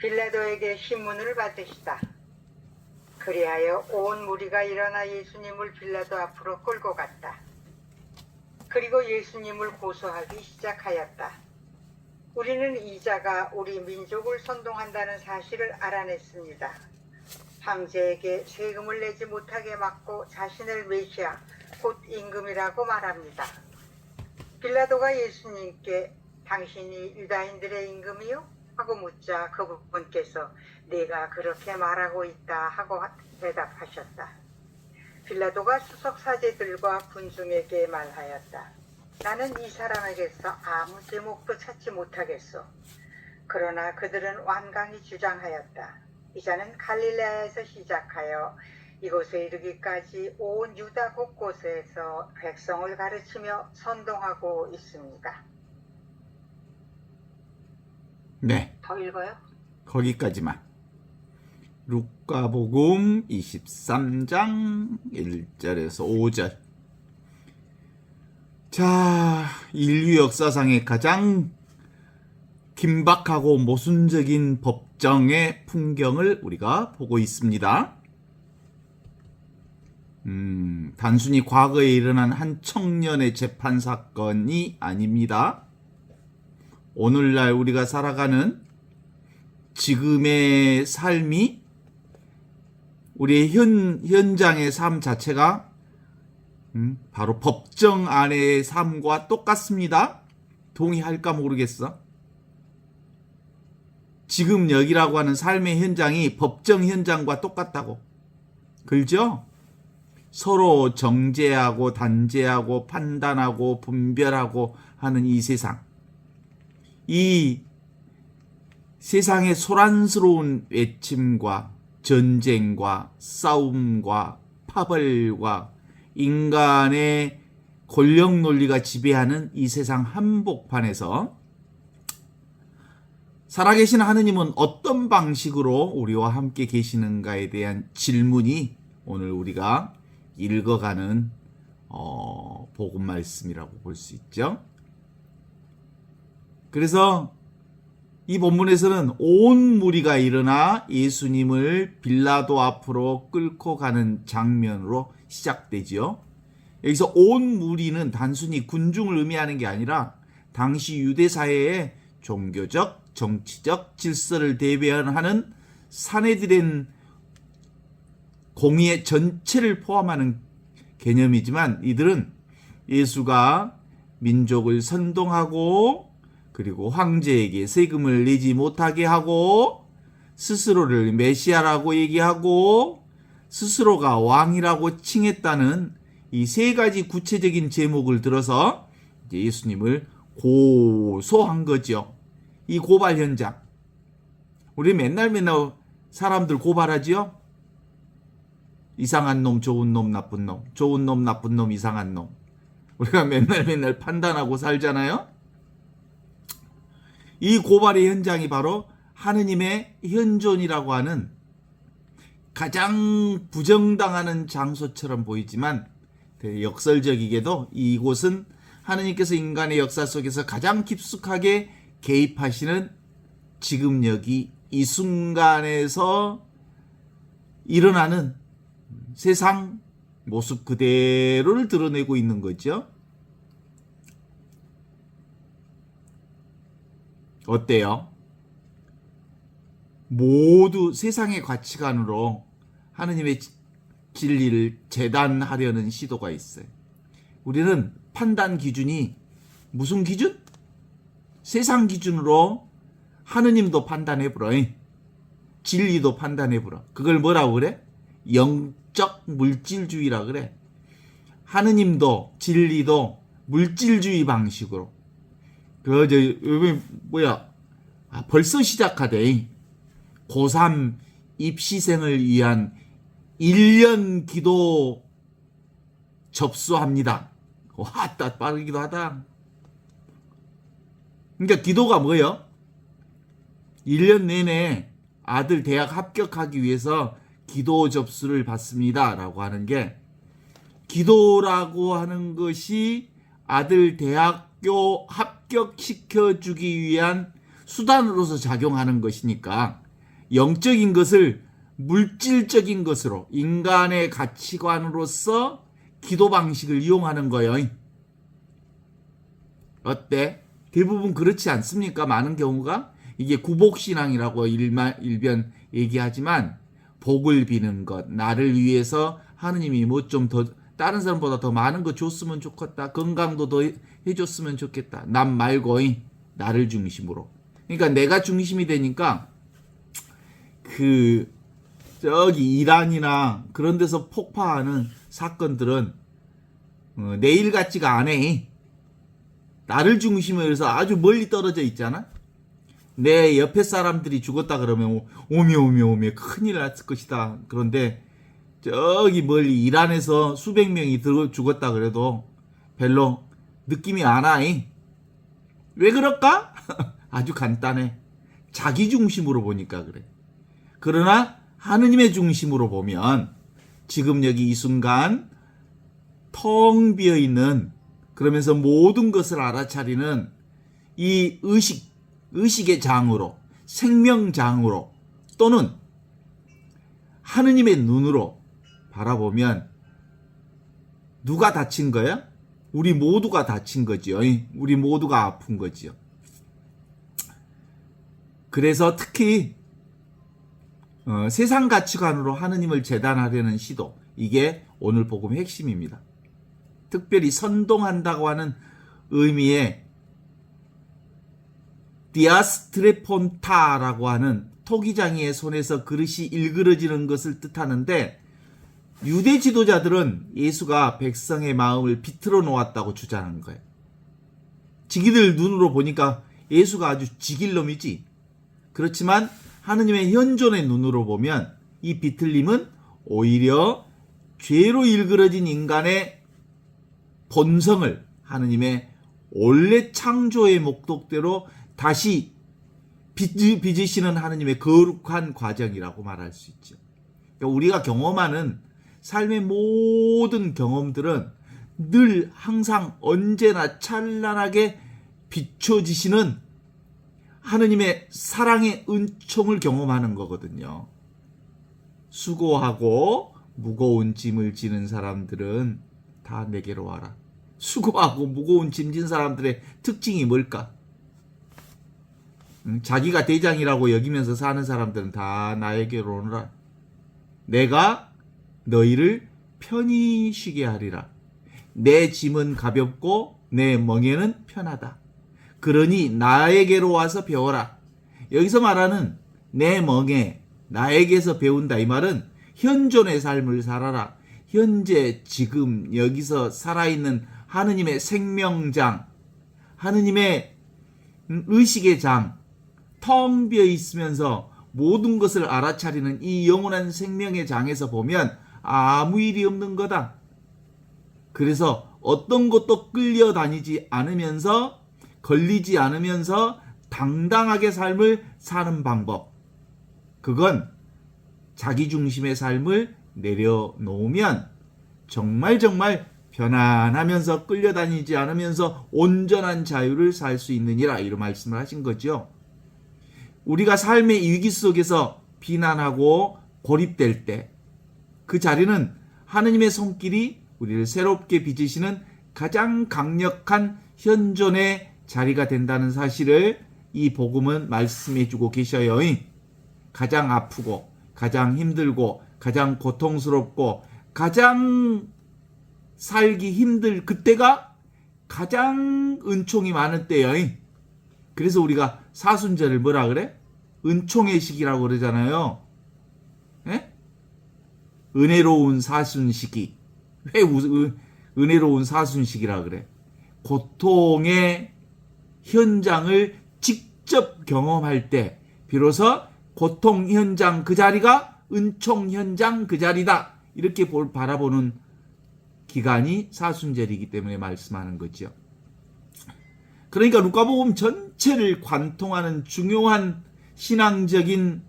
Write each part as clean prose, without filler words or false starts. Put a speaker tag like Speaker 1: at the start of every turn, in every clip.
Speaker 1: 빌라도에게 신문을 받으시다. 그리하여 온 무리가 일어나 예수님을 빌라도 앞으로 끌고 갔다. 그리고 예수님을 고소하기 시작하였다. 우리는 이 자가 우리 민족을 선동한다는 사실을 알아냈습니다. 황제에게 세금을 내지 못하게 막고 자신을 메시아, 곧 임금이라고 말합니다. 빌라도가 예수님께 당신이 유다인들의 임금이요? 하고 묻자 그분께서 내가 그렇게 말하고 있다 하고 대답하셨다. 빌라도가 수석 사제들과 군중에게 말하였다. 나는 이 사람에게서 아무 제목도 찾지 못하겠소. 그러나 그들은 완강히 주장하였다. 이자는 갈릴레아에서 시작하여 이곳에 이르기까지 온 유다 곳곳에서 백성을 가르치며 선동하고 있습니다.
Speaker 2: 네.
Speaker 1: 더 읽어요?
Speaker 2: 거기까지만. 루카복음 23장 1절에서 5절. 자, 인류 역사상의 가장 긴박하고 모순적인 법정의 풍경을 우리가 보고 있습니다. 단순히 과거에 일어난 한 청년의 재판 사건이 아닙니다. 오늘날 우리가 살아가는 지금의 삶이 우리의 현장의 삶 자체가 바로 법정 안의 삶과 똑같습니다. 동의할까 모르겠어. 지금 여기라고 하는 삶의 현장이 법정 현장과 똑같다고. 그렇죠? 서로 정죄하고 단죄하고 판단하고 분별하고 하는 이 세상. 이 세상의 소란스러운 외침과 전쟁과 싸움과 파벌과 인간의 권력 논리가 지배하는 이 세상 한복판에서 살아계신 하느님은 어떤 방식으로 우리와 함께 계시는가에 대한 질문이 오늘 우리가 읽어가는 복음 말씀이라고 볼 수 있죠. 그래서 이 본문에서는 온 무리가 일어나 예수님을 빌라도 앞으로 끌고 가는 장면으로 시작되지요. 여기서 온 무리는 단순히 군중을 의미하는 게 아니라 당시 유대 사회의 종교적, 정치적 질서를 대변하는 사내들의 공의의 전체를 포함하는 개념이지만 이들은 예수가 민족을 선동하고 그리고 황제에게 세금을 내지 못하게 하고 스스로를 메시아라고 얘기하고 스스로가 왕이라고 칭했다는 이 세 가지 구체적인 제목을 들어서 예수님을 고소한 거죠. 이 고발 현장. 우리 맨날 사람들 고발하지요? 이상한 놈, 좋은 놈, 나쁜 놈, 좋은 놈, 나쁜 놈, 이상한 놈. 우리가 맨날 판단하고 살잖아요? 이 고발의 현장이 바로 하느님의 현존이라고 하는 가장 부정당하는 장소처럼 보이지만 역설적이게도 이곳은 하느님께서 인간의 역사 속에서 가장 깊숙하게 개입하시는 지금 여기 이 순간에서 일어나는 세상 모습 그대로를 드러내고 있는 거죠. 어때요? 모두 세상의 가치관으로 하느님의 진리를 재단하려는 시도가 있어요. 우리는 판단 기준이 무슨 기준? 세상 기준으로 하느님도 판단해보라. 진리도 판단해보라. 그걸 뭐라고 그래? 영적 물질주의라 그래. 하느님도 진리도 물질주의 방식으로. 벌써 시작하대. 고3 입시생을 위한 1년 기도 접수합니다. 와, 빠르기도 하다. 그러니까 기도가 뭐예요? 1년 내내 아들 대학 합격하기 위해서 기도 접수를 받습니다. 라고 하는 게 기도라고 하는 것이 아들 대학교 합격시켜주기 위한 수단으로서 작용하는 것이니까 영적인 것을 물질적인 것으로 인간의 가치관으로서 기도 방식을 이용하는 거예요. 어때? 대부분 그렇지 않습니까? 많은 경우가 이게 구복신앙이라고 일변 얘기하지만 복을 비는 것, 나를 위해서 하느님이 뭐 좀 더 다른 사람보다 더 많은 거 줬으면 좋겠다. 건강도 더 해줬으면 좋겠다. 남 말고 나를 중심으로. 그러니까 내가 중심이 되니까 저기 이란이나 그런 데서 폭파하는 사건들은 내일 같지가 않아. 나를 중심으로 해서 아주 멀리 떨어져 있잖아. 내 옆에 사람들이 죽었다 그러면 오메 큰일 났을 것이다. 그런데 저기 멀리 이란에서 수백 명이 죽었다 그래도 별로 느낌이 안 와. 왜 그럴까? 아주 간단해. 자기 중심으로 보니까 그래. 그러나 하느님의 중심으로 보면 지금 여기 이 순간 텅 비어 있는, 그러면서 모든 것을 알아차리는 이 의식의 장으로, 생명장으로, 또는 하느님의 눈으로 바라보면 누가 다친 거야? 우리 모두가 다친 거지요. 우리 모두가 아픈 거지요. 그래서 특히 세상 가치관으로 하느님을 재단하려는 시도, 이게 오늘 복음의 핵심입니다. 특별히 선동한다고 하는 의미의 디아스트레폰타라고 하는 토기장이의 손에서 그릇이 일그러지는 것을 뜻하는데, 유대 지도자들은 예수가 백성의 마음을 비틀어 놓았다고 주장한 거예요. 지기들 눈으로 보니까 예수가 아주 지길 놈이지. 그렇지만 하느님의 현존의 눈으로 보면 이 비틀림은 오히려 죄로 일그러진 인간의 본성을 하느님의 원래 창조의 목적대로 다시 빚으시는 하느님의 거룩한 과정이라고 말할 수 있죠. 그러니까 우리가 경험하는 삶의 모든 경험들은 늘 항상 언제나 찬란하게 비춰지시는 하느님의 사랑의 은총을 경험하는 거거든요. 수고하고 무거운 짐을 지는 사람들은 다 내게로 와라. 수고하고 무거운 짐 진 사람들의 특징이 뭘까? 자기가 대장이라고 여기면서 사는 사람들은 다 나에게로 오너라. 내가 너희를 편히 쉬게 하리라. 내 짐은 가볍고 내 멍에는 편하다. 그러니 나에게로 와서 배워라. 여기서 말하는 내 멍에, 나에게서 배운다, 이 말은 현존의 삶을 살아라. 현재 지금 여기서 살아있는 하느님의 생명장, 하느님의 의식의 장, 텅 비어 있으면서 모든 것을 알아차리는 이 영원한 생명의 장에서 보면 아무 일이 없는 거다. 그래서 어떤 것도 끌려다니지 않으면서, 걸리지 않으면서 당당하게 삶을 사는 방법, 그건 자기 중심의 삶을 내려놓으면 정말 편안하면서 끌려다니지 않으면서 온전한 자유를 살 수 있느니라, 이런 말씀을 하신 거죠. 우리가 삶의 위기 속에서 비난하고 고립될 때 그 자리는 하느님의 손길이 우리를 새롭게 빚으시는 가장 강력한 현존의 자리가 된다는 사실을 이 복음은 말씀해 주고 계셔요. 가장 아프고 가장 힘들고 가장 고통스럽고 가장 살기 힘들 그때가 가장 은총이 많은 때예요. 그래서 우리가 사순절을 뭐라 그래? 은총의 시기라고 그러잖아요. 에? 은혜로운 사순시기. 왜 은혜로운 사순시기라 그래? 고통의 현장을 직접 경험할 때 비로소 고통 현장 그 자리가 은총 현장 그 자리다, 이렇게 바라보는 기간이 사순절이기 때문에 말씀하는 거죠. 그러니까 루카복음 전체를 관통하는 중요한 신앙적인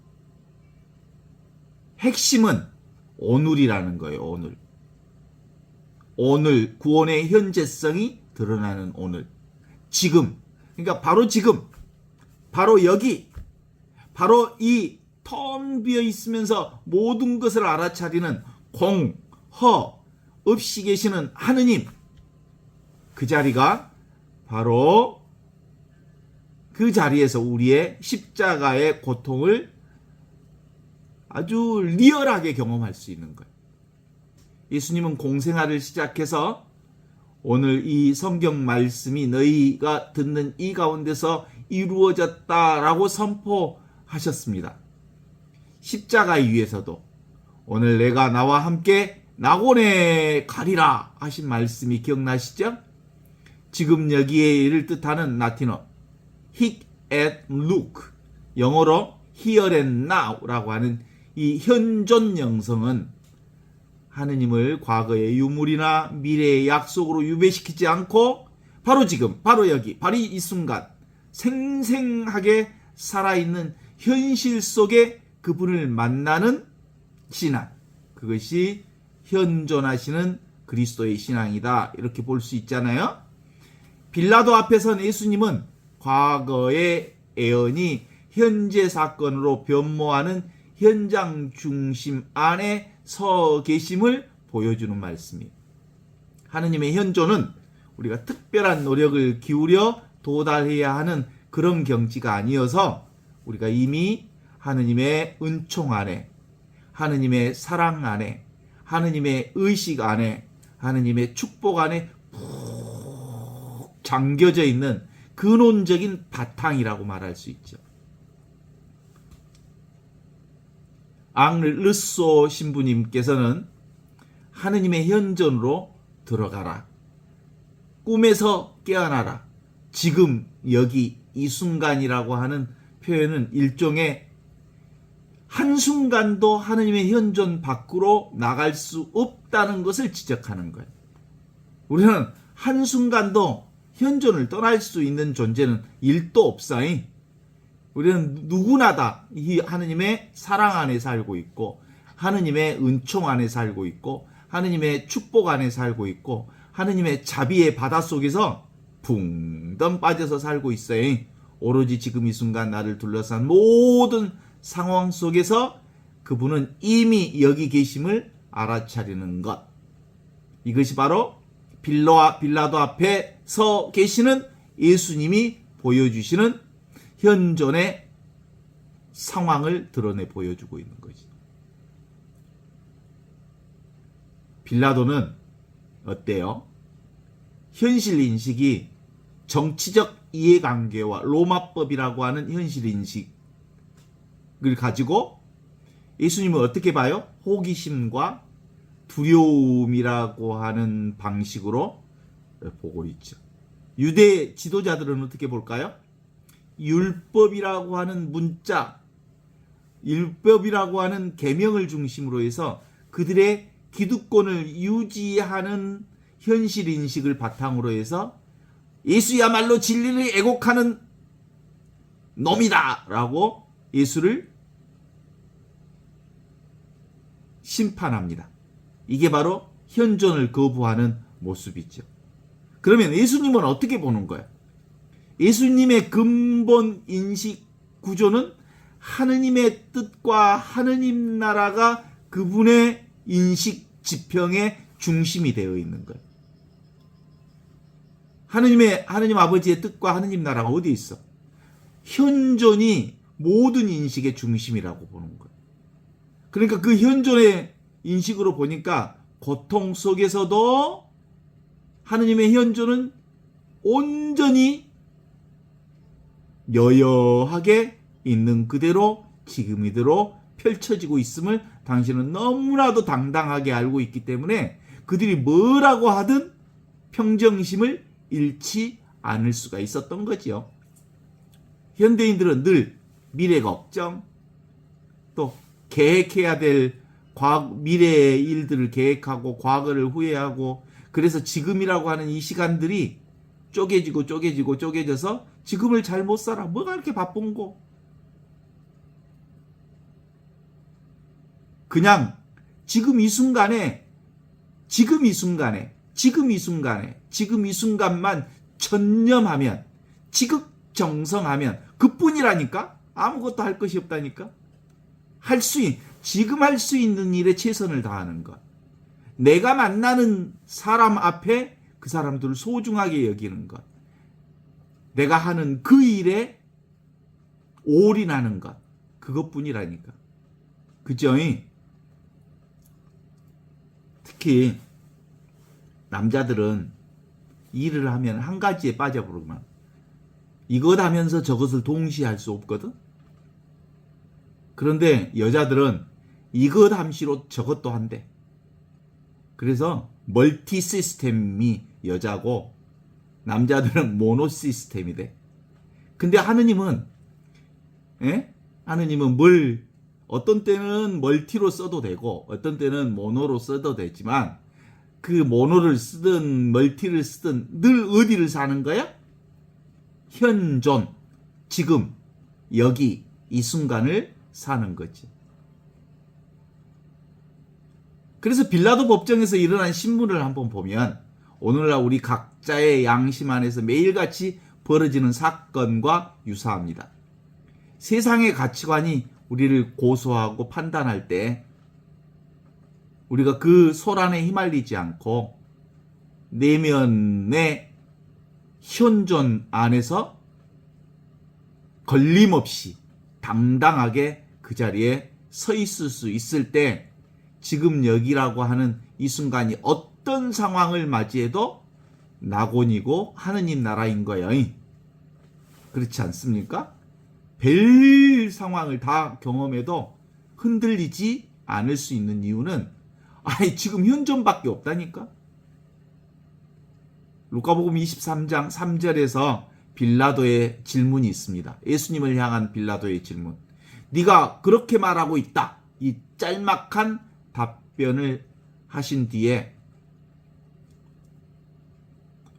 Speaker 2: 핵심은 오늘이라는 거예요. 오늘 구원의 현재성이 드러나는 오늘, 지금. 그러니까 바로 지금, 바로 여기, 바로 이 텅 비어 있으면서 모든 것을 알아차리는 공, 허, 없이 계시는 하느님, 그 자리가 바로 그 자리에서 우리의 십자가의 고통을 아주 리얼하게 경험할 수 있는 거예요. 예수님은 공생활을 시작해서 오늘 이 성경 말씀이 너희가 듣는 이 가운데서 이루어졌다라고 선포하셨습니다. 십자가 위에서도 오늘 내가 나와 함께 낙원에 가리라 하신 말씀이 기억나시죠? 지금 여기에 이를 뜻하는 라틴어 hic et nunc, 영어로 here and now라고 하는 이 현존 영성은 하느님을 과거의 유물이나 미래의 약속으로 유배시키지 않고 바로 지금, 바로 여기, 바로 이 순간 생생하게 살아있는 현실 속에 그분을 만나는 신앙, 그것이 현존하시는 그리스도의 신앙이다, 이렇게 볼 수 있잖아요. 빌라도 앞에 선 예수님은 과거의 애언이 현재 사건으로 변모하는 현장 중심 안에 서 계심을 보여주는 말씀이에요. 하느님의 현존은 우리가 특별한 노력을 기울여 도달해야 하는 그런 경지가 아니어서 우리가 이미 하느님의 은총 안에, 하느님의 사랑 안에, 하느님의 의식 안에, 하느님의 축복 안에 푹 잠겨져 있는 근원적인 바탕이라고 말할 수 있죠. 앙르소 신부님께서는 하느님의 현존으로 들어가라, 꿈에서 깨어나라, 지금 여기 이 순간이라고 하는 표현은 일종의 한순간도 하느님의 현존 밖으로 나갈 수 없다는 것을 지적하는 거예요. 우리는 한순간도 현존을 떠날 수 있는 존재는 일도 없사니 우리는 누구나 다 이 하느님의 사랑 안에 살고 있고, 하느님의 은총 안에 살고 있고, 하느님의 축복 안에 살고 있고, 하느님의 자비의 바다 속에서 붕덩 빠져서 살고 있어요. 오로지 지금 이 순간 나를 둘러싼 모든 상황 속에서 그분은 이미 여기 계심을 알아차리는 것, 이것이 바로 빌라도 앞에 서 계시는 예수님이 보여주시는 현존의 상황을 드러내 보여주고 있는 거지. 빌라도는 어때요? 현실 인식이 정치적 이해관계와 로마법이라고 하는 현실 인식을 가지고 예수님을 어떻게 봐요? 호기심과 두려움이라고 하는 방식으로 보고 있죠. 유대 지도자들은 어떻게 볼까요? 율법이라고 하는 문자, 율법이라고 하는 계명을 중심으로 해서 그들의 기득권을 유지하는 현실 인식을 바탕으로 해서 예수야말로 진리를 애곡하는 놈이다 라고 예수를 심판합니다. 이게 바로 현존을 거부하는 모습이죠. 그러면 예수님은 어떻게 보는 거예요? 예수님의 근본 인식 구조는 하느님의 뜻과 하느님 나라가 그분의 인식 지평의 중심이 되어 있는 거예요. 하느님 아버지의 뜻과 하느님 나라가 어디 있어? 현존이 모든 인식의 중심이라고 보는 거예요. 그러니까 그 현존의 인식으로 보니까 고통 속에서도 하느님의 현존은 온전히 여여하게 있는 그대로 지금 이대로 펼쳐지고 있음을 당신은 너무나도 당당하게 알고 있기 때문에 그들이 뭐라고 하든 평정심을 잃지 않을 수가 있었던 거지요. 현대인들은 늘 미래 걱정, 또 계획해야 될 미래의 일들을 계획하고 과거를 후회하고, 그래서 지금이라고 하는 이 시간들이 쪼개져서 지금을 잘 못 살아. 뭐가 이렇게 바쁜 거. 그냥 지금 이 순간만 전념하면, 지극정성하면 그뿐이라니까? 아무것도 할 것이 없다니까? 지금 할 수 있는 일에 최선을 다하는 것. 내가 만나는 사람 앞에 그 사람들을 소중하게 여기는 것. 내가 하는 그 일에 올인하는 것. 그것뿐이라니까. 그죠? 특히 남자들은 일을 하면 한 가지에 빠져버리면 이것 하면서 저것을 동시에 할 수 없거든. 그런데 여자들은 이것 함시로 저것도 한대. 그래서 멀티 시스템이 여자고 남자들은 모노 시스템이 돼. 근데 하느님은 어떤 때는 멀티로 써도 되고 어떤 때는 모노로 써도 되지만 그 모노를 쓰든 멀티를 쓰든 늘 어디를 사는 거야? 현존, 지금, 여기, 이 순간을 사는 거지. 그래서 빌라도 법정에서 일어난 신문을 한번 보면 오늘날 우리 각자의 양심 안에서 매일같이 벌어지는 사건과 유사합니다. 세상의 가치관이 우리를 고소하고 판단할 때 우리가 그 소란에 휘말리지 않고 내면의 현존 안에서 걸림없이 당당하게 그 자리에 서 있을 수 있을 때 지금 여기라고 하는 이 순간이 어떤 상황을 맞이해도 낙원이고 하느님 나라인 거예요. 그렇지 않습니까? 별 상황을 다 경험해도 흔들리지 않을 수 있는 이유는 지금 현존밖에 없다니까. 루카복음 23장 3절에서 빌라도의 질문이 있습니다. 예수님을 향한 빌라도의 질문. 네가 그렇게 말하고 있다. 이 짤막한 답변을 하신 뒤에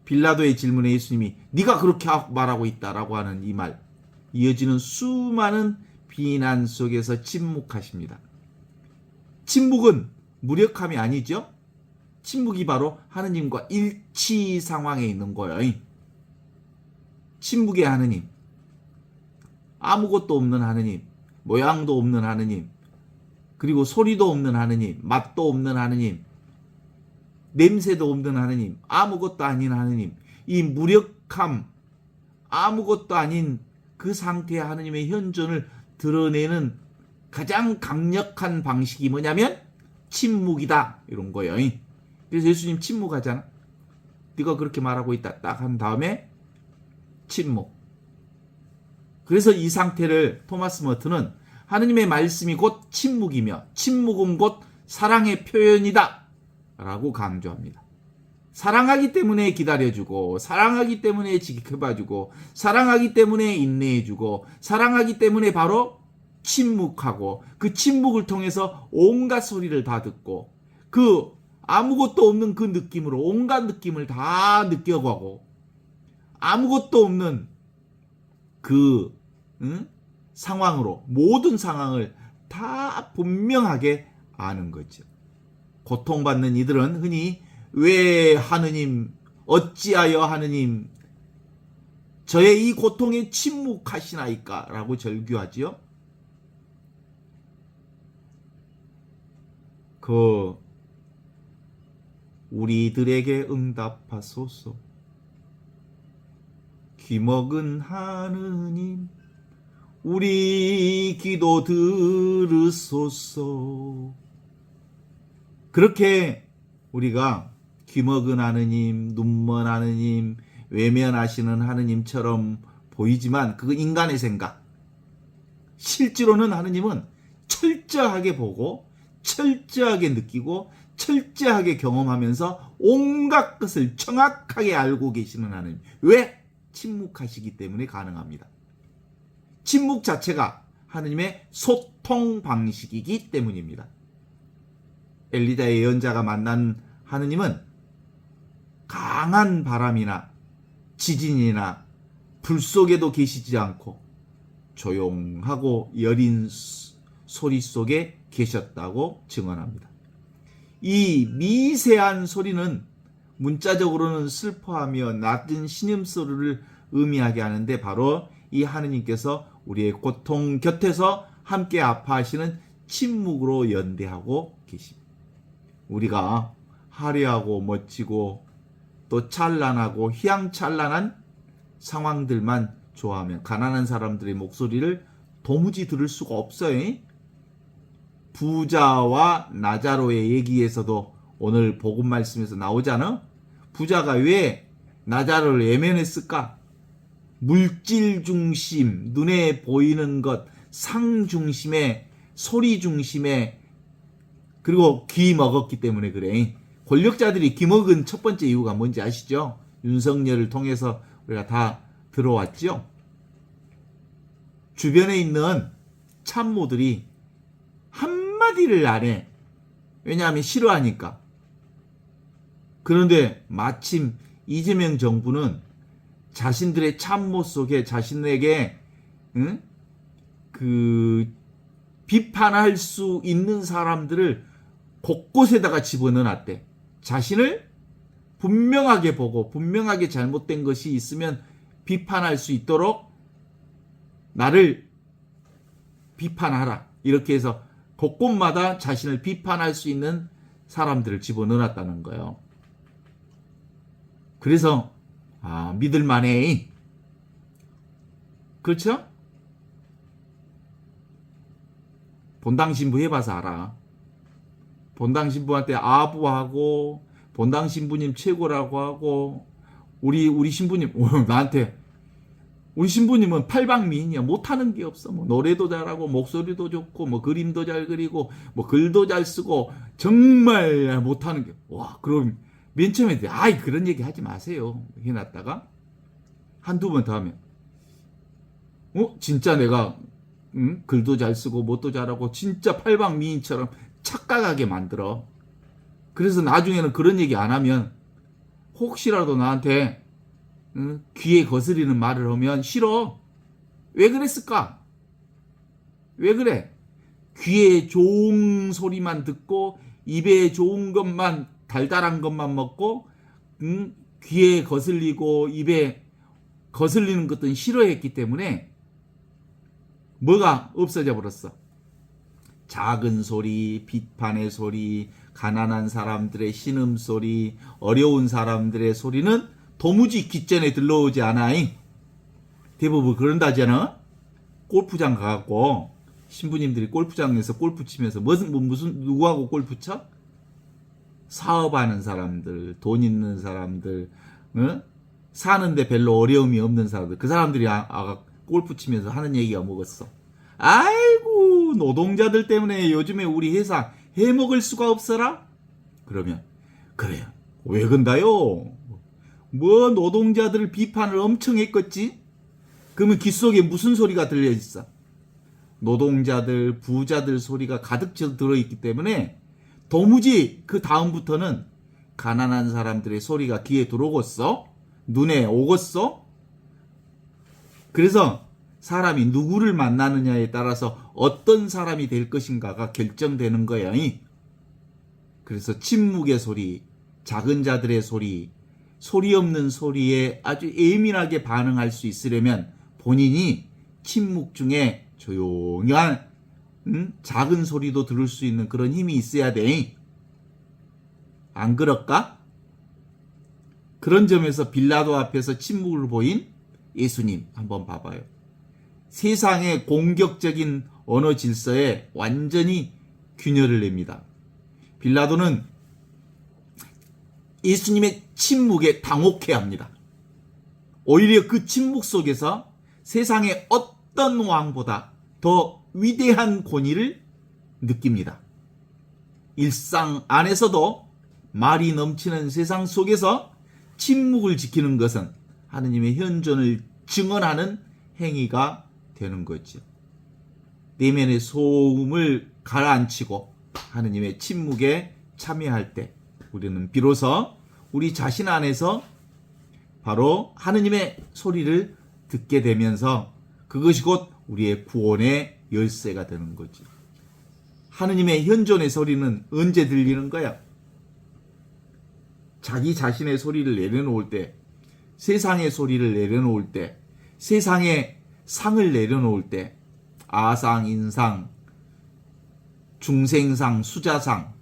Speaker 2: 빌라도의 질문에 예수님이 네가 그렇게 말하고 있다라고 하는 이 말, 이어지는 수많은 비난 속에서 침묵하십니다. 침묵은 무력함이 아니죠. 침묵이 바로 하느님과 일치 상황에 있는 거예요. 침묵의 하느님, 아무것도 없는 하느님, 모양도 없는 하느님, 그리고 소리도 없는 하느님, 맛도 없는 하느님, 냄새도 없는 하느님, 아무것도 아닌 하느님, 이 무력함, 아무것도 아닌 그 상태의 하느님의 현존을 드러내는 가장 강력한 방식이 뭐냐면 침묵이다, 이런 거예요. 그래서 예수님 침묵하잖아. 네가 그렇게 말하고 있다 딱 한 다음에 침묵. 그래서 이 상태를 토마스 머트는 하느님의 말씀이 곧 침묵이며 침묵은 곧 사랑의 표현이다 라고 강조합니다. 사랑하기 때문에 기다려주고, 사랑하기 때문에 지켜봐주고, 사랑하기 때문에 인내해주고, 사랑하기 때문에 바로 침묵하고, 그 침묵을 통해서 온갖 소리를 다 듣고, 그 아무것도 없는 그 느낌으로 온갖 느낌을 다 느껴가고, 아무것도 없는 그 상황으로 모든 상황을 다 분명하게 아는 거죠. 고통받는 이들은 흔히 왜 하느님, 어찌하여 하느님, 저의 이 고통에 침묵하시나이까 라고 절규하지요. 우리들에게 응답하소서. 귀먹은 하느님, 우리 기도 들으소서. 그렇게 우리가 귀먹은 하느님, 눈먼 하느님, 외면하시는 하느님처럼 보이지만 그건 인간의 생각. 실제로는 하느님은 철저하게 보고 철저하게 느끼고 철저하게 경험하면서 온갖 것을 정확하게 알고 계시는 하느님. 왜? 침묵하시기 때문에 가능합니다. 침묵 자체가 하느님의 소통 방식이기 때문입니다. 엘리자의 예언자가 만난 하느님은 강한 바람이나 지진이나 불 속에도 계시지 않고 조용하고 여린 소리 속에 계셨다고 증언합니다. 이 미세한 소리는 문자적으로는 슬퍼하며 낮은 신음소리를 의미하게 하는데 바로 이 하느님께서 우리의 고통 곁에서 함께 아파하시는 침묵으로 연대하고 계십니다. 우리가 화려하고 멋지고 또 찬란하고 휘황찬란한 상황들만 좋아하면 가난한 사람들의 목소리를 도무지 들을 수가 없어요. 부자와 나자로의 얘기에서도 오늘 복음 말씀에서 나오잖아. 부자가 왜 나자로를 외면했을까? 물질 중심, 눈에 보이는 것, 상 중심에, 소리 중심에, 그리고 귀 먹었기 때문에 그래. 권력자들이 귀 먹은 첫 번째 이유가 뭔지 아시죠? 윤석열을 통해서 우리가 다 들어왔죠. 주변에 있는 참모들이 한마디를 안 해. 왜냐하면 싫어하니까. 그런데 마침 이재명 정부는 자신들의 참모 속에 자신에게 그 비판할 수 있는 사람들을 곳곳에다가 집어넣어놨대. 자신을 분명하게 보고 분명하게 잘못된 것이 있으면 비판할 수 있도록 나를 비판하라. 이렇게 해서 곳곳마다 자신을 비판할 수 있는 사람들을 집어넣어놨다는 거예요. 그래서 믿을만해. 그렇죠? 본당 신부 해봐서 알아. 본당 신부한테 아부하고 본당 신부님 최고라고 하고 우리 신부님 나한테 우리 신부님은 팔방미인이야. 못하는 게 없어. 뭐 노래도 잘하고 목소리도 좋고 뭐 그림도 잘 그리고 뭐 글도 잘 쓰고 정말 못하는 게. 와, 그럼 맨 처음에 그런 얘기 하지 마세요. 해놨다가 한두 번 더 하면 진짜 내가 글도 잘 쓰고 뭣도 잘하고 진짜 팔방미인처럼 착각하게 만들어. 그래서 나중에는 그런 얘기 안 하면 혹시라도 나한테 귀에 거스리는 말을 하면 싫어. 왜 그랬을까? 왜 그래? 귀에 좋은 소리만 듣고 입에 좋은 것만 달달한 것만 먹고 귀에 거슬리고 입에 거슬리는 것들은 싫어했기 때문에 뭐가 없어져 버렸어. 작은 소리, 비판의 소리, 가난한 사람들의 신음소리, 어려운 사람들의 소리는 도무지 귓전에 들러오지 않아. 대부분 그런다잖아. 골프장 가갖고 신부님들이 골프장에서 골프 치면서 무슨 누구하고 골프 쳐? 사업하는 사람들, 돈 있는 사람들, 사는데 별로 어려움이 없는 사람들, 그 사람들이 골프 치면서 하는 얘기가 뭐겠어? 아이고, 노동자들 때문에 요즘에 우리 회사 해먹을 수가 없어라? 그러면 그래요. 왜 근다요? 뭐 노동자들 비판을 엄청 했겠지? 그러면 귓속에 무슨 소리가 들려있어? 노동자들, 부자들 소리가 가득 들어있기 때문에 도무지 그 다음부터는 가난한 사람들의 소리가 귀에 들어오겠어? 눈에 오겠어? 그래서 사람이 누구를 만나느냐에 따라서 어떤 사람이 될 것인가가 결정되는 거야. 그래서 침묵의 소리, 작은 자들의 소리, 소리 없는 소리에 아주 예민하게 반응할 수 있으려면 본인이 침묵 중에 조용한 작은 소리도 들을 수 있는 그런 힘이 있어야 돼. 안 그럴까? 그런 점에서 빌라도 앞에서 침묵을 보인 예수님 한번 봐봐요. 세상의 공격적인 언어 질서에 완전히 균열을 냅니다. 빌라도는 예수님의 침묵에 당혹해합니다. 오히려 그 침묵 속에서 세상의 어떤 왕보다 더 위대한 권위를 느낍니다. 일상 안에서도 말이 넘치는 세상 속에서 침묵을 지키는 것은 하느님의 현존을 증언하는 행위가 되는 거죠. 내면의 소음을 가라앉히고 하느님의 침묵에 참여할 때 우리는 비로소 우리 자신 안에서 바로 하느님의 소리를 듣게 되면서 그것이 곧 우리의 구원의 열쇠가 되는 거지. 하느님의 현존의 소리는 언제 들리는 거야? 자기 자신의 소리를 내려놓을 때, 세상의 소리를 내려놓을 때, 세상의 상을 내려놓을 때, 아상, 인상, 중생상, 수자상,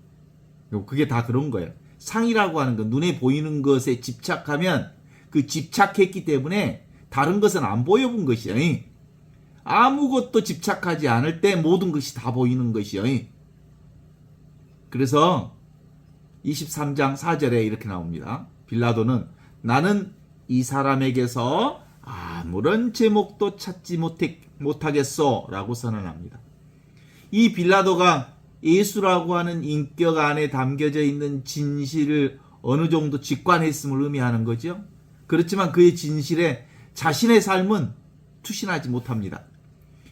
Speaker 2: 그게 다 그런 거예요. 상이라고 하는 건 눈에 보이는 것에 집착하면 그 집착했기 때문에 다른 것은 안 보여본 것이요. 아무것도 집착하지 않을 때 모든 것이 다 보이는 것이요. 그래서 23장 4절에 이렇게 나옵니다. 빌라도는 나는 이 사람에게서 아무런 제목도 찾지 못하겠소 라고 선언합니다. 이 빌라도가 예수라고 하는 인격 안에 담겨져 있는 진실을 어느 정도 직관했음을 의미하는 거죠. 그렇지만 그의 진실에 자신의 삶은 투신하지 못합니다.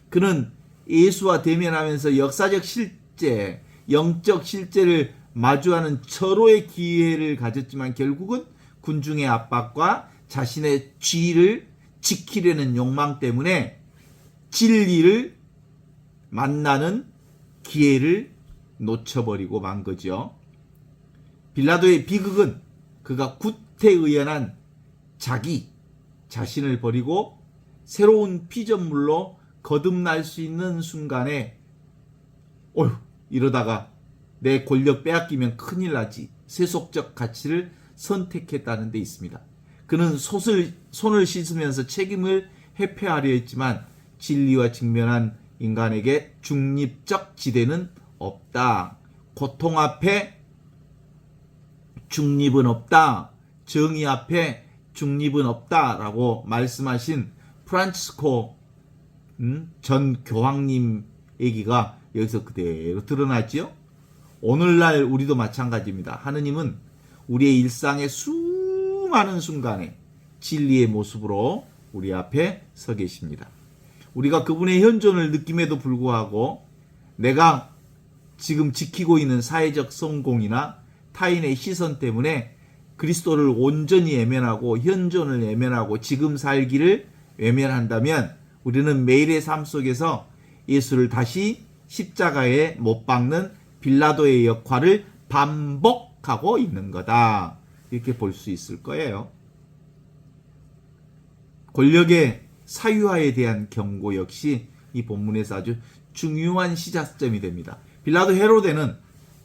Speaker 2: 그는 예수와 대면하면서 역사적 실제, 영적 실제를 마주하는 절호의 기회를 가졌지만 결국은 군중의 압박과 자신의 지위를 지키려는 욕망 때문에 진리를 만나는 기회를 놓쳐버리고 만 거죠. 빌라도의 비극은 그가 구태의연한 자신을 버리고 새로운 피조물로 거듭날 수 있는 순간에 이러다가 내 권력 빼앗기면 큰일 나지. 세속적 가치를 선택했다는 데 있습니다. 그는 손을 씻으면서 책임을 회피하려 했지만 진리와 직면한 인간에게 중립적 지대는 없다. 고통 앞에 중립은 없다. 정의 앞에 중립은 없다라고 말씀하신 프란치스코 전 교황님 얘기가 여기서 그대로 드러나죠. 오늘날 우리도 마찬가지입니다. 하느님은 우리의 일상의 수많은 순간에 진리의 모습으로 우리 앞에 서 계십니다. 우리가 그분의 현존을 느낌에도 불구하고 내가 지금 지키고 있는 사회적 성공이나 타인의 시선 때문에 그리스도를 온전히 외면하고 현존을 외면하고 지금 살기를 외면한다면 우리는 매일의 삶 속에서 예수를 다시 십자가에 못 박는 빌라도의 역할을 반복하고 있는 거다. 이렇게 볼 수 있을 거예요. 권력의 사유화에 대한 경고 역시 이 본문에서 아주 중요한 시작점이 됩니다. 빌라도 헤로데는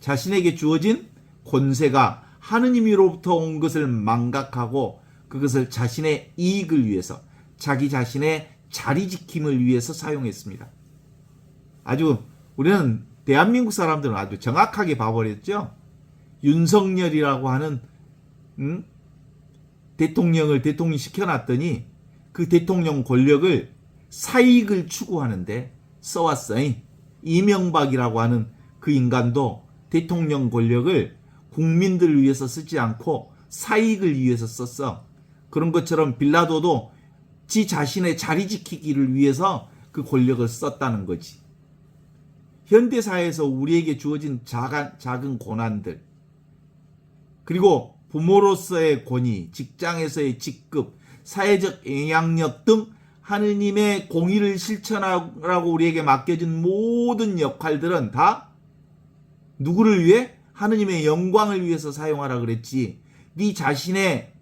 Speaker 2: 자신에게 주어진 권세가 하느님으로부터 온 것을 망각하고 그것을 자신의 이익을 위해서 자기 자신의 자리 지킴을 위해서 사용했습니다. 아주 우리는 대한민국 사람들은 아주 정확하게 봐버렸죠. 윤석열이라고 하는 대통령을 대통령 시켜놨더니 그 대통령 권력을 사익을 추구하는데 써왔어요. 이명박이라고 하는 그 인간도 대통령 권력을 국민들을 위해서 쓰지 않고 사익을 위해서 썼어. 그런 것처럼 빌라도도 지 자신의 자리 지키기를 위해서 그 권력을 썼다는 거지. 현대사회에서 우리에게 주어진 작은 고난들, 그리고 부모로서의 권위, 직장에서의 직급, 사회적 영향력 등 하느님의 공의를 실천하라고 우리에게 맡겨진 모든 역할들은 다 누구를 위해? 하느님의 영광을 위해서 사용하라 그랬지. 네 자신의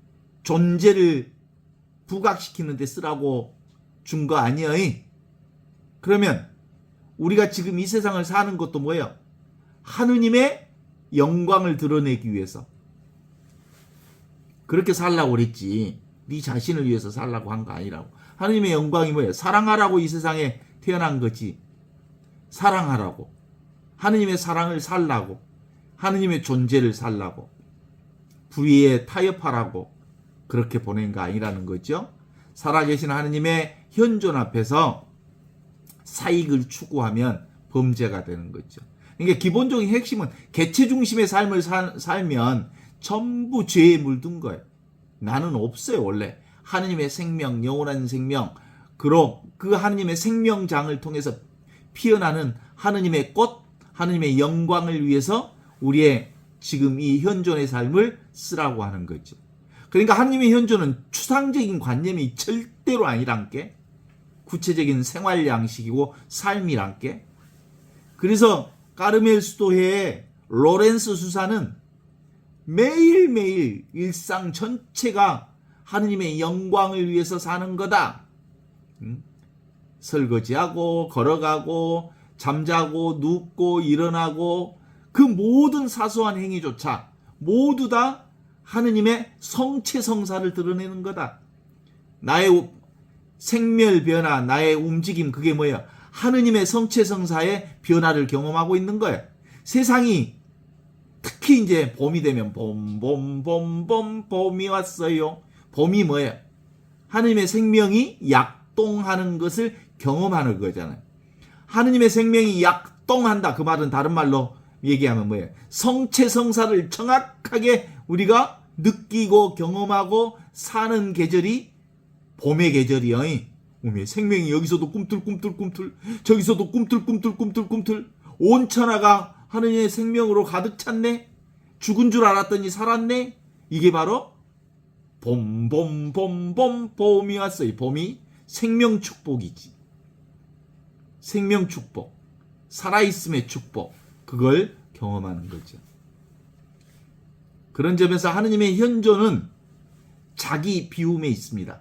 Speaker 2: 존재를 부각시키는 데 쓰라고 준 거 아니야. 그러면 우리가 지금 이 세상을 사는 것도 뭐예요? 하느님의 영광을 드러내기 위해서. 그렇게 살라고 그랬지. 네 자신을 위해서 살라고 한 거 아니라고. 하느님의 영광이 뭐예요? 사랑하라고 이 세상에 태어난 거지. 사랑하라고. 하느님의 사랑을 살라고. 하느님의 존재를 살라고. 불의에 타협하라고 그렇게 보낸 거 아니라는 거죠. 살아계신 하느님의 현존 앞에서 사익을 추구하면 범죄가 되는 거죠. 그러니까 기본적인 핵심은 개체 중심의 삶을 살면 전부 죄에 물든 거예요. 나는 없어요. 원래 하느님의 생명, 영원한 생명, 그 하느님의 생명장을 통해서 피어나는 하느님의 꽃, 하느님의 영광을 위해서 우리의 지금 이 현존의 삶을 쓰라고 하는 거죠. 그러니까 하느님의 현존은 추상적인 관념이 절대로 아니란 게 구체적인 생활 양식이고 삶이란 게. 그래서 까르멜 수도회의 로렌스 수사는 매일매일 일상 전체가 하느님의 영광을 위해서 사는 거다. 설거지하고 걸어가고 잠자고 눕고 일어나고 그 모든 사소한 행위조차 모두 다 하느님의 성체성사를 드러내는 거다. 나의 생멸 변화, 나의 움직임, 그게 뭐예요? 하느님의 성체성사의 변화를 경험하고 있는 거예요. 세상이 특히 이제 봄이 되면 봄이 왔어요. 봄이 뭐예요? 하느님의 생명이 약동하는 것을 경험하는 거잖아요. 하느님의 생명이 약동한다. 그 말은 다른 말로 얘기하면 뭐예요? 성체성사를 정확하게 우리가 느끼고 경험하고 사는 계절이 봄의 계절이요. 생명이 여기서도 꿈틀꿈틀꿈틀, 저기서도 꿈틀꿈틀꿈틀꿈틀. 온 천하가 하느님의 생명으로 가득 찼네. 죽은 줄 알았더니 살았네. 이게 바로 봄이 왔어요. 봄이 생명 축복이지. 생명 축복, 살아있음의 축복, 그걸 경험하는 거죠. 그런 점에서 하느님의 현존은 자기 비움에 있습니다.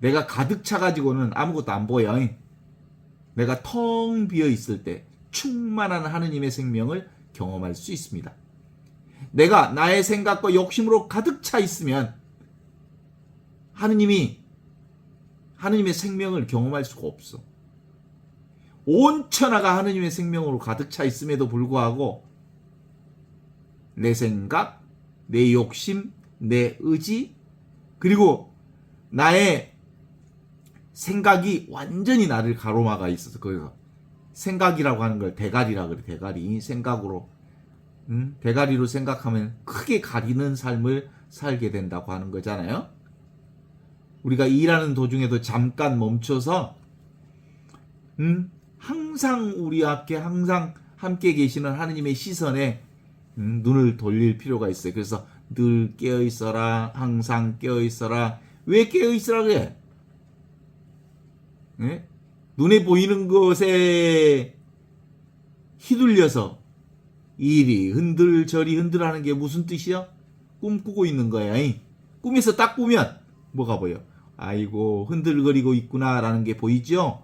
Speaker 2: 내가 가득 차가지고는 아무것도 안 보여. 내가 텅 비어 있을 때 충만한 하느님의 생명을 경험할 수 있습니다. 내가 나의 생각과 욕심으로 가득 차 있으면 하느님의 생명을 경험할 수가 없어. 온 천하가 하느님의 생명으로 가득 차 있음에도 불구하고 내 생각, 내 욕심, 내 의지, 그리고 나의 생각이 완전히 나를 가로막아 있어서, 그래서 생각이라고 하는 걸 대가리라 그래. 대가리. 생각으로 대가리로 생각하면 크게 가리는 삶을 살게 된다고 하는 거잖아요. 우리가 일하는 도중에도 잠깐 멈춰서 항상 우리 앞에 항상 함께 계시는 하느님의 시선에 눈을 돌릴 필요가 있어요. 그래서 늘 깨어있어라. 항상 깨어있어라. 왜 깨어있으라 그래? 네? 눈에 보이는 것에 휘둘려서 이리 흔들 저리 흔들 하는 게 무슨 뜻이야? 꿈꾸고 있는 거야. 꿈에서 딱 꾸면 뭐가 보여? 아이고 흔들거리고 있구나 라는 게 보이죠?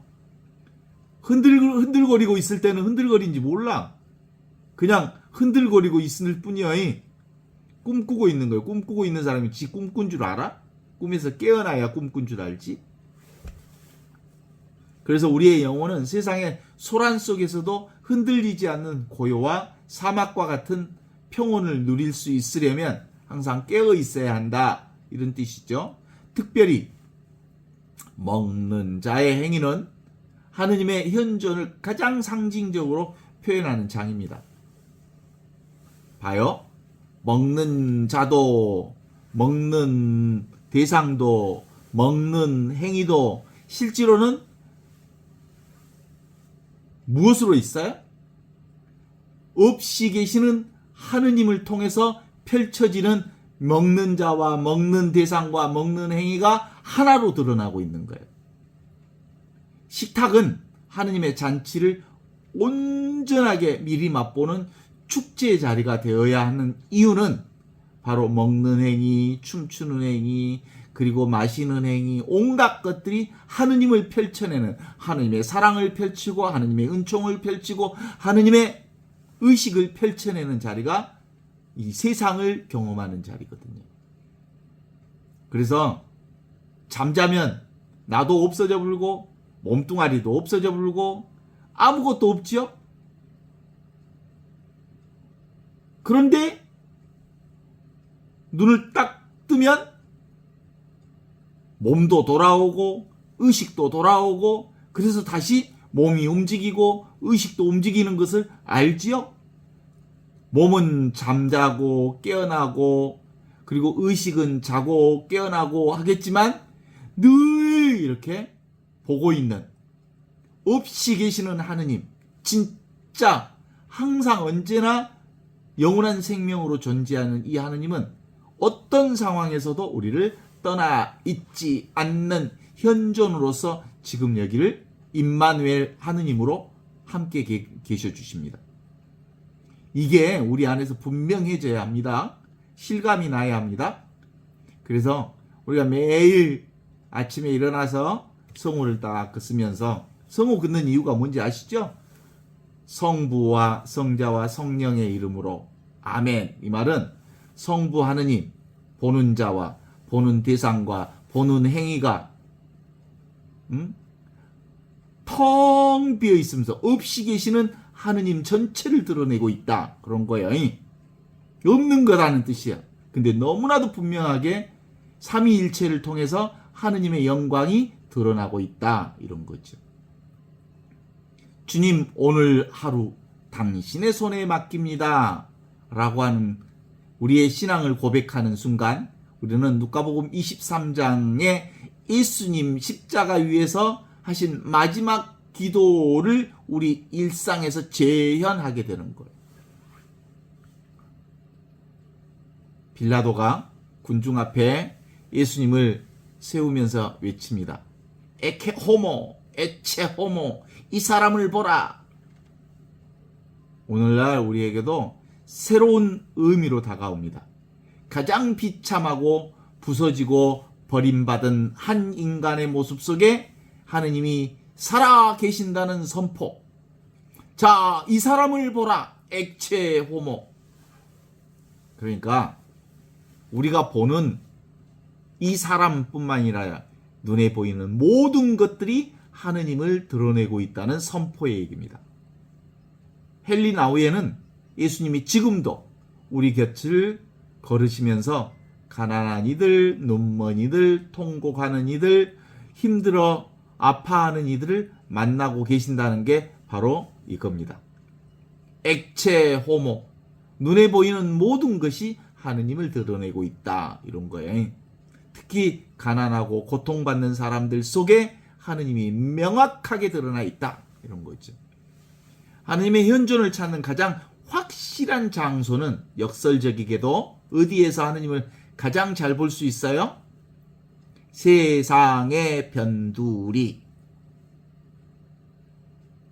Speaker 2: 흔들거리고 있을 때는 흔들거린지 몰라. 그냥 흔들거리고 있을 뿐이야. 꿈꾸고 있는 거예요. 꿈꾸고 있는 사람이 지 꿈꾼 줄 알아? 꿈에서 깨어나야 꿈꾼 줄 알지? 그래서 우리의 영혼은 세상의 소란 속에서도 흔들리지 않는 고요와 사막과 같은 평온을 누릴 수 있으려면 항상 깨어 있어야 한다. 이런 뜻이죠. 특별히 먹는 자의 행위는 하느님의 현존을 가장 상징적으로 표현하는 장입니다. 봐요. 먹는 자도, 먹는 대상도, 먹는 행위도 실제로는 무엇으로 있어요? 없이 계시는 하느님을 통해서 펼쳐지는 먹는 자와 먹는 대상과 먹는 행위가 하나로 드러나고 있는 거예요. 식탁은 하느님의 잔치를 온전하게 미리 맛보는 축제의 자리가 되어야 하는 이유는 바로 먹는 행위, 춤추는 행위, 그리고 마시는 행위, 온갖 것들이 하느님을 펼쳐내는, 하느님의 사랑을 펼치고 하느님의 은총을 펼치고 하느님의 의식을 펼쳐내는 자리가 이 세상을 경험하는 자리거든요. 그래서 잠자면 나도 없어져 불고 몸뚱아리도 없어져 불고 아무것도 없지요. 그런데 눈을 딱 뜨면 몸도 돌아오고 의식도 돌아오고, 그래서 다시 몸이 움직이고 의식도 움직이는 것을 알지요. 몸은 잠자고 깨어나고 그리고 의식은 자고 깨어나고 하겠지만 늘 이렇게 보고 있는, 없이 계시는 하느님, 진짜 항상 언제나 영원한 생명으로 존재하는 이 하느님은 어떤 상황에서도 우리를 떠나 있지 않는 현존으로서 지금 여기를 임마누엘 하느님으로 함께 계셔 주십니다. 이게 우리 안에서 분명해져야 합니다. 실감이 나야 합니다. 그래서 우리가 매일 아침에 일어나서 성호를 딱 쓰면서, 성호 긋는 이유가 뭔지 아시죠? 성부와 성자와 성령의 이름으로 아멘. 이 말은 성부 하느님, 보는 자와 보는 대상과 보는 행위가 텅 비어 있으면서 없이 계시는 하느님 전체를 드러내고 있다. 그런 거예요. 없는 거라는 뜻이야. 근데 너무나도 분명하게 삼위일체를 통해서 하느님의 영광이 드러나고 있다. 이런 거죠. 주님, 오늘 하루 당신의 손에 맡깁니다. 라고 하는 우리의 신앙을 고백하는 순간 우리는 누가복음 23장에 예수님 십자가 위에서 하신 마지막 기도를 우리 일상에서 재현하게 되는 거예요. 빌라도가 군중 앞에 예수님을 세우면서 외칩니다. 에케 호모, 에체 호모, 이 사람을 보라. 오늘날 우리에게도 새로운 의미로 다가옵니다. 가장 비참하고 부서지고 버림받은 한 인간의 모습 속에 하느님이 살아 계신다는 선포. 자, 이 사람을 보라. 액체 호모. 그러니까 우리가 보는 이 사람뿐만 아니라 눈에 보이는 모든 것들이 하느님을 드러내고 있다는 선포의 얘기입니다. 헨리 나우에는 예수님이 지금도 우리 곁을 걸으시면서 가난한 이들, 눈먼 이들, 통곡하는 이들, 힘들어 아파하는 이들을 만나고 계신다는 게 바로 이겁니다. 액체 호모, 눈에 보이는 모든 것이 하느님을 드러내고 있다. 이런 거예요. 특히 가난하고 고통받는 사람들 속에 하느님이 명확하게 드러나 있다. 이런 거죠. 하느님의 현존을 찾는 가장 확실한 장소는 역설적이게도 어디에서 하느님을 가장 잘 볼 수 있어요? 세상의 변두리.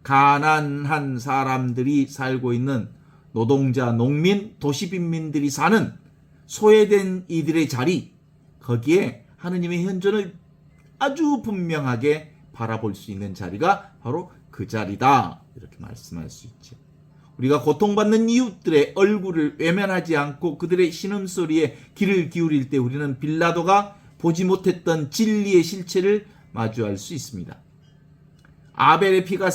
Speaker 2: 가난한 사람들이 살고 있는 노동자, 농민, 도시빈민들이 사는 소외된 이들의 자리, 거기에 하느님의 현존을 아주 분명하게 바라볼 수 있는 자리가 바로 그 자리다. 이렇게 말씀할 수 있죠. 우리가 고통받는 이웃들의 얼굴을 외면하지 않고 그들의 신음소리에 귀를 기울일 때 우리는 빌라도가 보지 못했던 진리의 실체를 마주할 수 있습니다. 아벨의 피가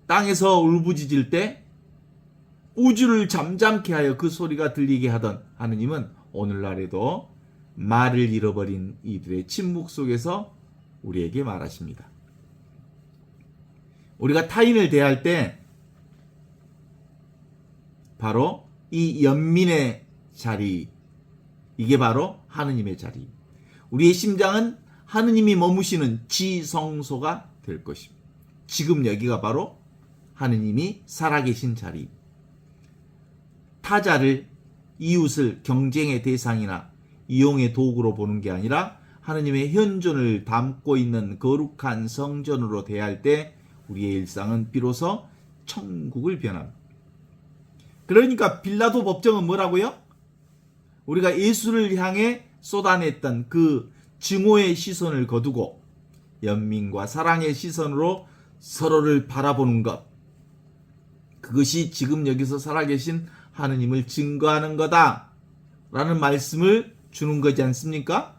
Speaker 2: 땅에서 울부짖을 때 우주를 잠잠케 하여 그 소리가 들리게 하던 하느님은 오늘날에도 말을 잃어버린 이들의 침묵 속에서 우리에게 말하십니다. 우리가 타인을 대할 때 바로 이 연민의 자리, 이게 바로 하느님의 자리. 우리의 심장은 하느님이 머무시는 지성소가 될 것입니다. 지금 여기가 바로 하느님이 살아계신 자리. 타자를, 이웃을 경쟁의 대상이나 이용의 도구로 보는 게 아니라 하느님의 현존을 담고 있는 거룩한 성전으로 대할 때 우리의 일상은 비로소 천국을 변합니다. 그러니까 빌라도 법정은 뭐라고요? 우리가 예수를 향해 쏟아냈던 그 증오의 시선을 거두고 연민과 사랑의 시선으로 서로를 바라보는 것, 그것이 지금 여기서 살아계신 하느님을 증거하는 거다 라는 말씀을 주는 거지 않습니까?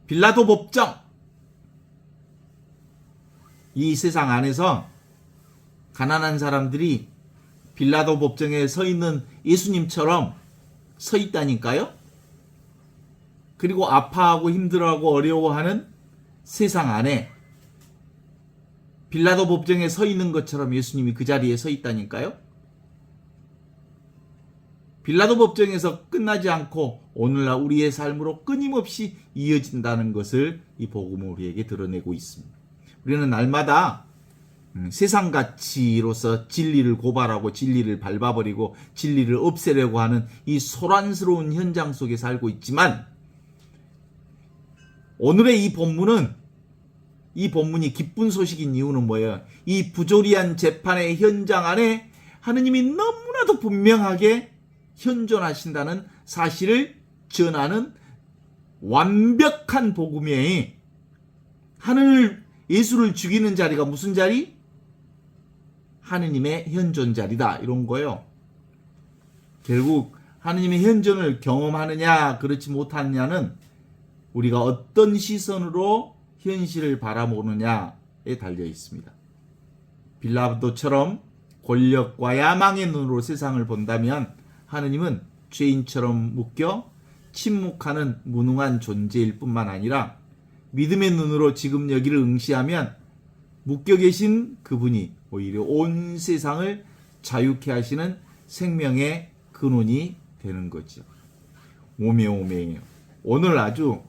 Speaker 2: 빌라도 법정, 이 세상 안에서 가난한 사람들이 빌라도 법정에 서 있는 예수님처럼 서 있다니까요. 그리고 아파하고 힘들어하고 어려워하는 세상 안에 빌라도 법정에 서 있는 것처럼 예수님이 그 자리에 서 있다니까요. 빌라도 법정에서 끝나지 않고 오늘날 우리의 삶으로 끊임없이 이어진다는 것을 이 복음은 우리에게 드러내고 있습니다. 우리는 날마다 세상 가치로서 진리를 고발하고 진리를 밟아버리고 진리를 없애려고 하는 이 소란스러운 현장 속에 살고 있지만 오늘의 이 본문이 기쁜 소식인 이유는 뭐예요? 이 부조리한 재판의 현장 안에 하느님이 너무나도 분명하게 현존하신다는 사실을 전하는 완벽한 복음이에요. 예수를 죽이는 자리가 무슨 자리? 하느님의 현존 자리다 이런 거예요. 결국 하느님의 현존을 경험하느냐 그렇지 못하느냐는 우리가 어떤 시선으로 현실을 바라보느냐에 달려 있습니다. 빌라도처럼 권력과 야망의 눈으로 세상을 본다면 하느님은 죄인처럼 묶여 침묵하는 무능한 존재일 뿐만 아니라 믿음의 눈으로 지금 여기를 응시하면 묶여 계신 그분이 오히려 온 세상을 자유케 하시는 생명의 근원이 되는 거죠. 오메오메예요. 오늘 아주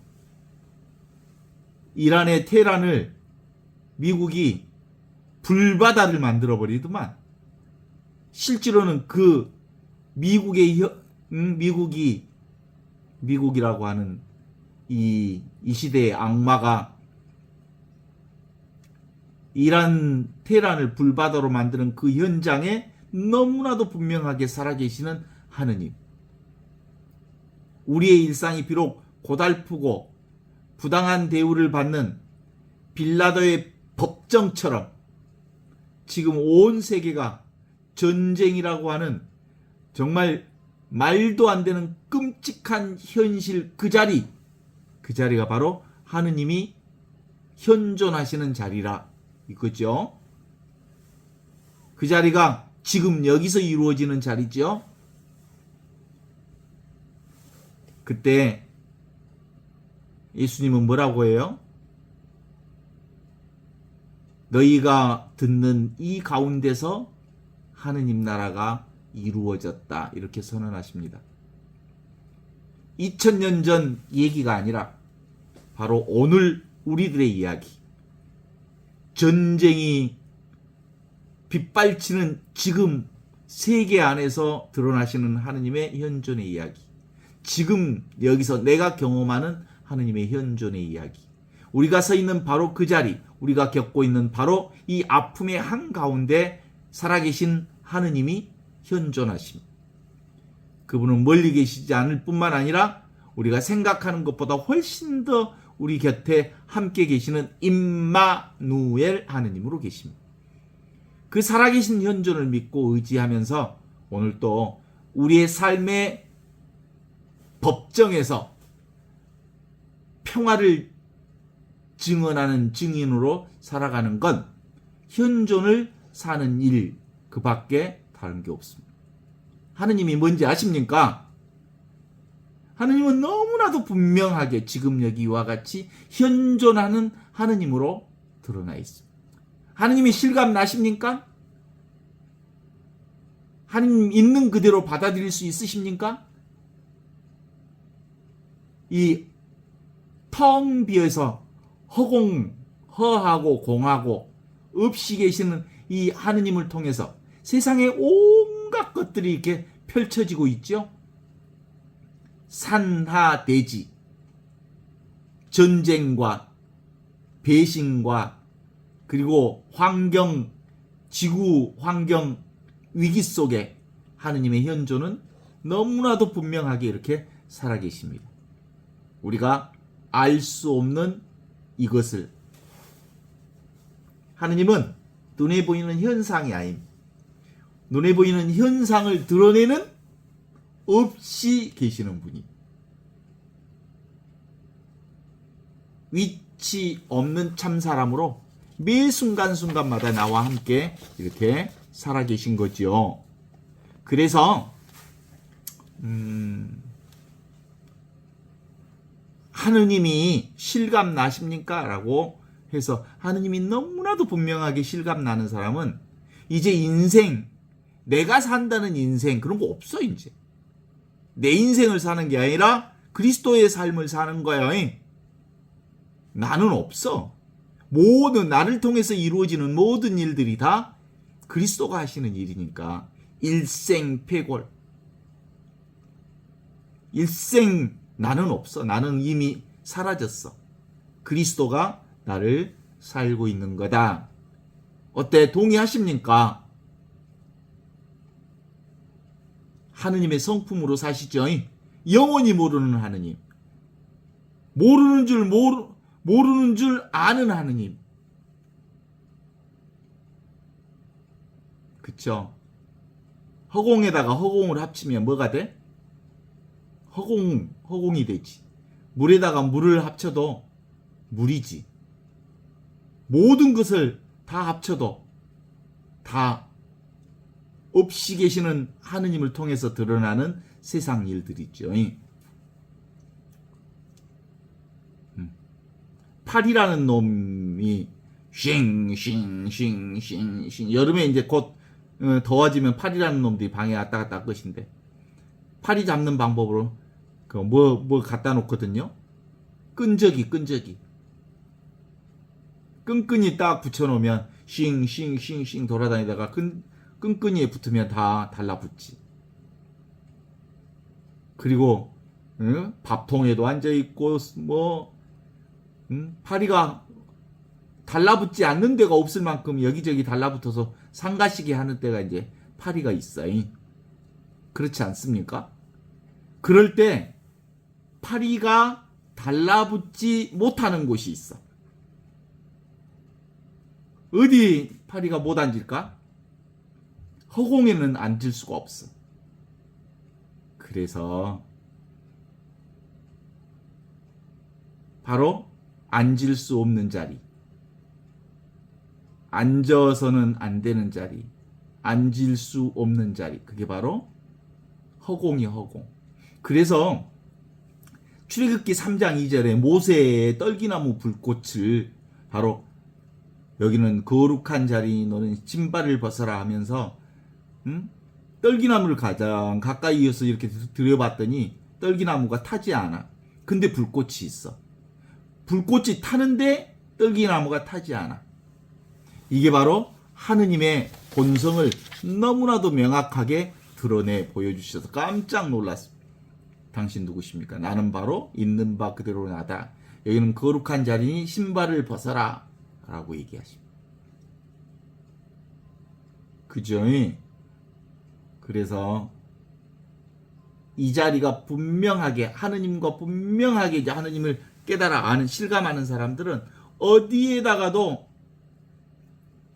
Speaker 2: 이란의 테헤란을 미국이 불바다를 만들어버리더만 실제로는 그 미국이라고 하는 이 시대의 악마가 이란 테헤란을 불바다로 만드는 그 현장에 너무나도 분명하게 살아계시는 하느님. 우리의 일상이 비록 고달프고 부당한 대우를 받는 빌라도의 법정처럼 지금 온 세계가 전쟁이라고 하는 정말 말도 안 되는 끔찍한 현실 그 자리가 바로 하느님이 현존하시는 자리라 이거죠. 그 자리가 지금 여기서 이루어지는 자리죠. 그때 예수님은 뭐라고 해요? 너희가 듣는 이 가운데서 하느님 나라가 이루어졌다 이렇게 선언하십니다. 2000년 전 얘기가 아니라 바로 오늘 우리들의 이야기. 전쟁이 빗발치는 지금 세계 안에서 드러나시는 하느님의 현존의 이야기. 지금 여기서 내가 경험하는 하느님의 현존의 이야기. 우리가 서 있는 바로 그 자리, 우리가 겪고 있는 바로 이 아픔의 한가운데 살아계신 하느님이 현존하심. 그분은 멀리 계시지 않을 뿐만 아니라 우리가 생각하는 것보다 훨씬 더 우리 곁에 함께 계시는 임마누엘 하느님으로 계십니다. 그 살아계신 현존을 믿고 의지하면서 오늘 또 우리의 삶의 법정에서 평화를 증언하는 증인으로 살아가는 건 현존을 사는 일 그 밖에 다른 게 없습니다. 하느님이 뭔지 아십니까? 하느님은 너무나도 분명하게 지금 여기와 같이 현존하는 하느님으로 드러나 있습니다. 하느님이 실감 나십니까? 하느님 있는 그대로 받아들일 수 있으십니까? 이 텅 비어서 허하고 공하고 없이 계시는 이 하느님을 통해서 세상의 온갖 것들이 이렇게 펼쳐지고 있죠. 산하대지, 전쟁과 배신과 그리고 환경, 지구 환경 위기 속에 하느님의 현존은 너무나도 분명하게 이렇게 살아계십니다. 우리가 알 수 없는 이것을 하느님은 눈에 보이는 현상이 아닌 눈에 보이는 현상을 드러내는 없이 계시는 분이 위치 없는 참사람으로 매 순간순간마다 나와 함께 이렇게 살아계신 거지요. 그래서 하느님이 실감 나십니까? 라고 해서 하느님이 너무나도 분명하게 실감 나는 사람은 이제 인생, 내가 산다는 인생 그런 거 없어 이제. 내 인생을 사는 게 아니라 그리스도의 삶을 사는 거야. 나는 없어. 모든 나를 통해서 이루어지는 모든 일들이 다 그리스도가 하시는 일이니까 일생패골. 일생 나는 없어. 나는 이미 사라졌어. 그리스도가 나를 살고 있는 거다. 어때? 동의하십니까? 하느님의 성품으로 사시죠. 영원히 모르는 하느님. 모르는 줄 아는 하느님. 그쵸? 허공에다가 허공을 합치면 뭐가 돼? 허공이 되지. 물에다가 물을 합쳐도 물이지. 모든 것을 다 합쳐도 다 없이 계시는 하느님을 통해서 드러나는 세상 일들이죠. 파리라는 놈이 싱 여름에 이제 곧 더워지면 파리라는 놈들이 방에 왔다 갔다 할 것인데, 파리 잡는 방법으로 뭐 갖다 놓거든요. 끈적이 끈끈이 딱 붙여놓으면 싱 돌아다니다가 끈끈이에 붙으면 다 달라붙지. 그리고 밥통에도 앉아있고 파리가 달라붙지 않는 데가 없을 만큼 여기저기 달라붙어서 상가시게 하는 데가 이제 파리가 있어요. 그렇지 않습니까? 그럴 때 파리가 달라붙지 못하는 곳이 있어. 어디 파리가 못 앉을까? 허공에는 앉을 수가 없어. 그래서 바로 앉을 수 없는 자리, 앉아서는 안 되는 자리, 앉을 수 없는 자리, 그게 바로 허공이 허공. 그래서 출애굽기 3장 2절에 모세의 떨기나무 불꽃을 바로 여기는 거룩한 자리 너는 신발을 벗어라 하면서 떨기나무를 가장 가까이 이어서 이렇게 들여봤더니 떨기나무가 타지 않아. 근데 불꽃이 있어. 불꽃이 타는데 떨기나무가 타지 않아. 이게 바로 하느님의 본성을 너무나도 명확하게 드러내 보여주셔서 깜짝 놀랐습니다. 당신 누구십니까? 나는 바로 있는 바 그대로 나다. 여기는 거룩한 자리니 신발을 벗어라 라고 얘기하십니다. 그죠? 그래서 이 자리가 분명하게 하느님과 분명하게 이제 하느님을 깨달아 아는 실감하는 사람들은 어디에다가도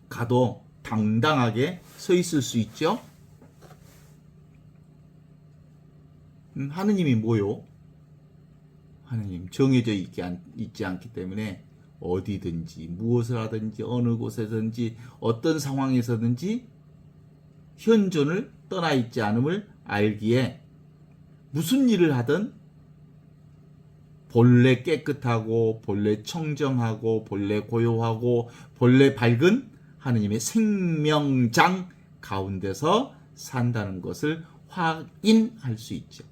Speaker 2: 가도 당당하게 서 있을 수 있죠. 하느님이 뭐요? 하느님 정해져 있지 않기 때문에 어디든지 무엇을 하든지 어느 곳에든지 어떤 상황에서든지 현존을 떠나 있지 않음을 알기에 무슨 일을 하든 본래 깨끗하고 본래 청정하고 본래 고요하고 본래 밝은 하느님의 생명장 가운데서 산다는 것을 확인할 수 있죠.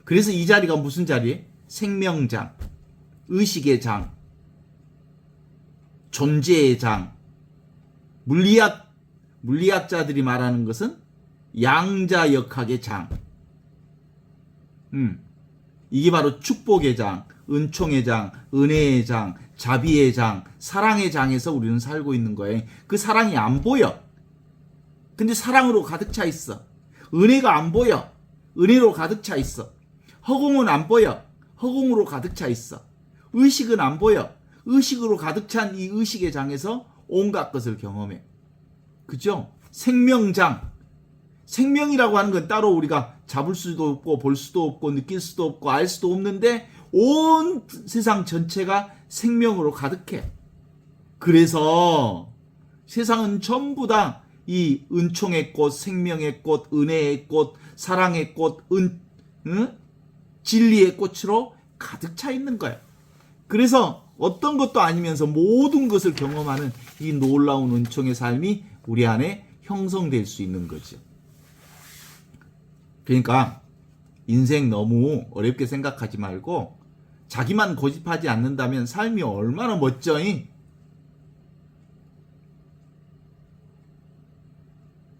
Speaker 2: 그래서 이 자리가 무슨 자리예요? 생명장, 의식의 장, 존재의 장. 물리학자들이 말하는 것은 양자역학의 장. 이게 바로 축복의 장, 은총의 장, 은혜의 장, 자비의 장, 사랑의 장에서 우리는 살고 있는 거예요. 그 사랑이 안 보여. 근데 사랑으로 가득 차 있어. 은혜가 안 보여. 은혜로 가득 차 있어. 허공은 안 보여. 허공으로 가득 차 있어. 의식은 안 보여. 의식으로 가득 찬 이 의식의 장에서 온갖 것을 경험해. 그죠? 생명장. 생명이라고 하는 건 따로 우리가 잡을 수도 없고 볼 수도 없고 느낄 수도 없고 알 수도 없는데 온 세상 전체가 생명으로 가득해. 그래서 세상은 전부 다 이 은총의 꽃, 생명의 꽃, 은혜의 꽃, 사랑의 꽃, 진리의 꽃으로 가득 차 있는 거야. 그래서 어떤 것도 아니면서 모든 것을 경험하는 이 놀라운 은총의 삶이 우리 안에 형성될 수 있는 거죠. 그러니까 인생 너무 어렵게 생각하지 말고 자기만 고집하지 않는다면 삶이 얼마나 멋져이?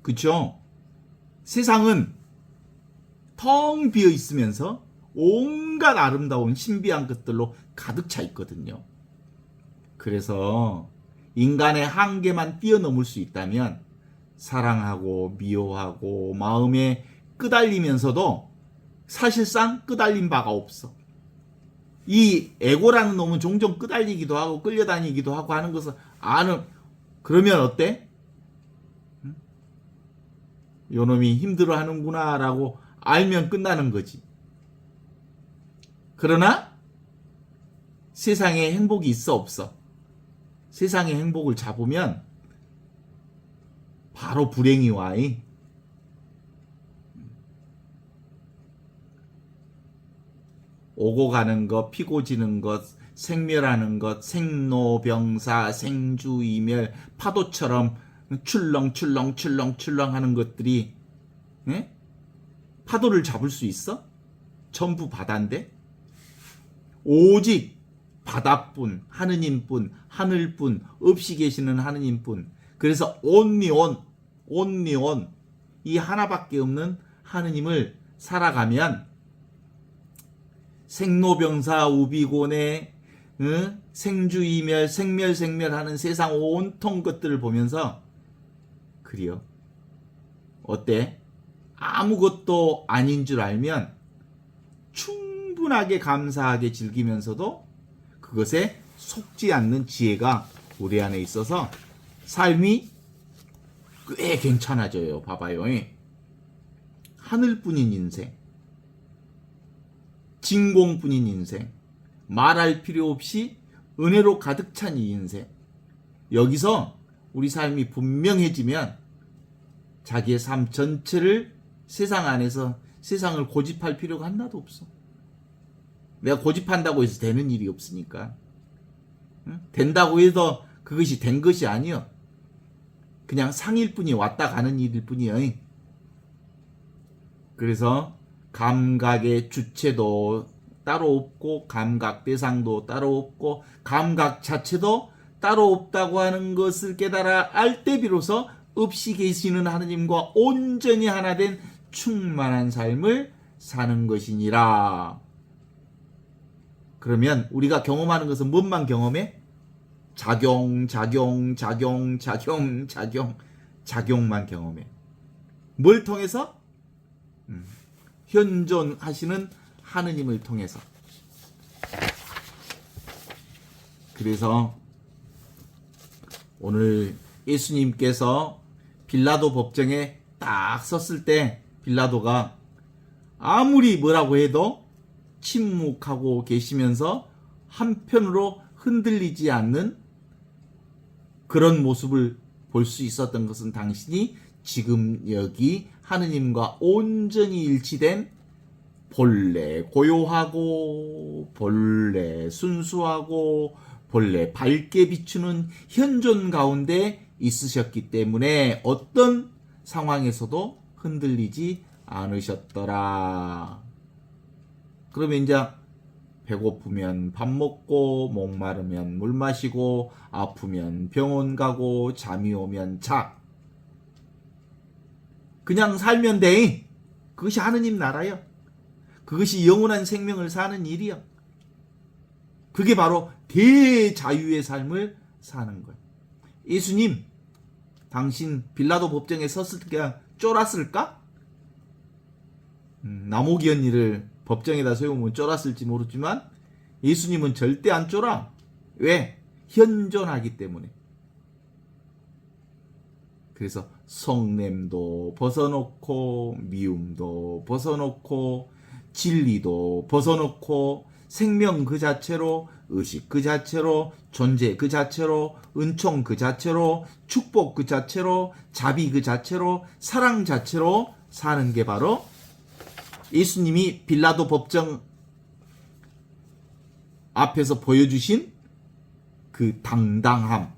Speaker 2: 그쵸? 세상은 텅 비어 있으면서 온갖 아름다운 신비한 것들로 가득 차 있거든요. 그래서 인간의 한계만 뛰어넘을 수 있다면 사랑하고 미워하고 마음에 끄달리면서도 사실상 끄달린 바가 없어. 이 에고라는 놈은 종종 끄달리기도 하고 끌려다니기도 하고 하는 것을 아는. 그러면 어때? 요놈이 힘들어 하는구나 라고 알면 끝나는 거지. 그러나 세상에 행복이 있어 없어? 세상의 행복을 잡으면 바로 불행이 와. 오고 가는 것, 피고 지는 것, 생멸하는 것, 생로병사, 생주이멸, 파도처럼 출렁출렁 하는 것들이 파도를 잡을 수 있어? 전부 바다인데? 오직 바다뿐, 하느님뿐, 하늘뿐, 없이 계시는 하느님뿐. 그래서 only one, 이 하나밖에 없는 하느님을 살아가면 생로병사 우비고내 생주이멸 생멸하는 세상 온통 것들을 보면서 그래요. 어때? 아무것도 아닌 줄 알면 충분하게 감사하게 즐기면서도 그것에 속지 않는 지혜가 우리 안에 있어서 삶이 꽤 괜찮아져요. 봐봐요. 하늘뿐인 인생, 진공뿐인 인생, 말할 필요 없이 은혜로 가득 찬 이 인생. 여기서 우리 삶이 분명해지면 자기의 삶 전체를 세상 안에서 세상을 고집할 필요가 하나도 없어. 내가 고집한다고 해서 되는 일이 없으니까. 된다고 해서 그것이 된 것이 아니여. 그냥 상일 뿐이 왔다 가는 일일 뿐이여. 그래서 감각의 주체도 따로 없고 감각 대상도 따로 없고 감각 자체도 따로 없다고 하는 것을 깨달아 알 때 비로소 없이 계시는 하느님과 온전히 하나 된 충만한 삶을 사는 것이니라. 그러면 우리가 경험하는 것은 뭔만 경험해? 작용만 경험해. 뭘 통해서? 현존하시는 하느님을 통해서. 그래서 오늘 예수님께서 빌라도 법정에 딱 섰을 때 빌라도가 아무리 뭐라고 해도 침묵하고 계시면서 한편으로 흔들리지 않는 그런 모습을 볼 수 있었던 것은 당신이 지금 여기 하느님과 온전히 일치된 본래 고요하고 본래 순수하고 본래 밝게 비추는 현존 가운데 있으셨기 때문에 어떤 상황에서도 흔들리지 않으셨더라. 그러면 이제 배고프면 밥 먹고 목마르면 물 마시고 아프면 병원 가고 잠이 오면 자. 그냥 살면 돼. 그것이 하느님 나라요. 그것이 영원한 생명을 사는 일이요. 그게 바로 대자유의 삶을 사는 거예요. 예수님, 당신 빌라도 법정에 섰을 때 쫄았을까? 나모기 언니를 법정에다 세우면 쫄았을지 모르지만 예수님은 절대 안 쫄아. 왜? 현존하기 때문에. 그래서 성냄도 벗어놓고 미움도 벗어놓고 진리도 벗어놓고 생명 그 자체로 의식 그 자체로 존재 그 자체로 은총 그 자체로 축복 그 자체로 자비 그 자체로 사랑 자체로 사는 게 바로 예수님이 빌라도 법정 앞에서 보여주신 그 당당함,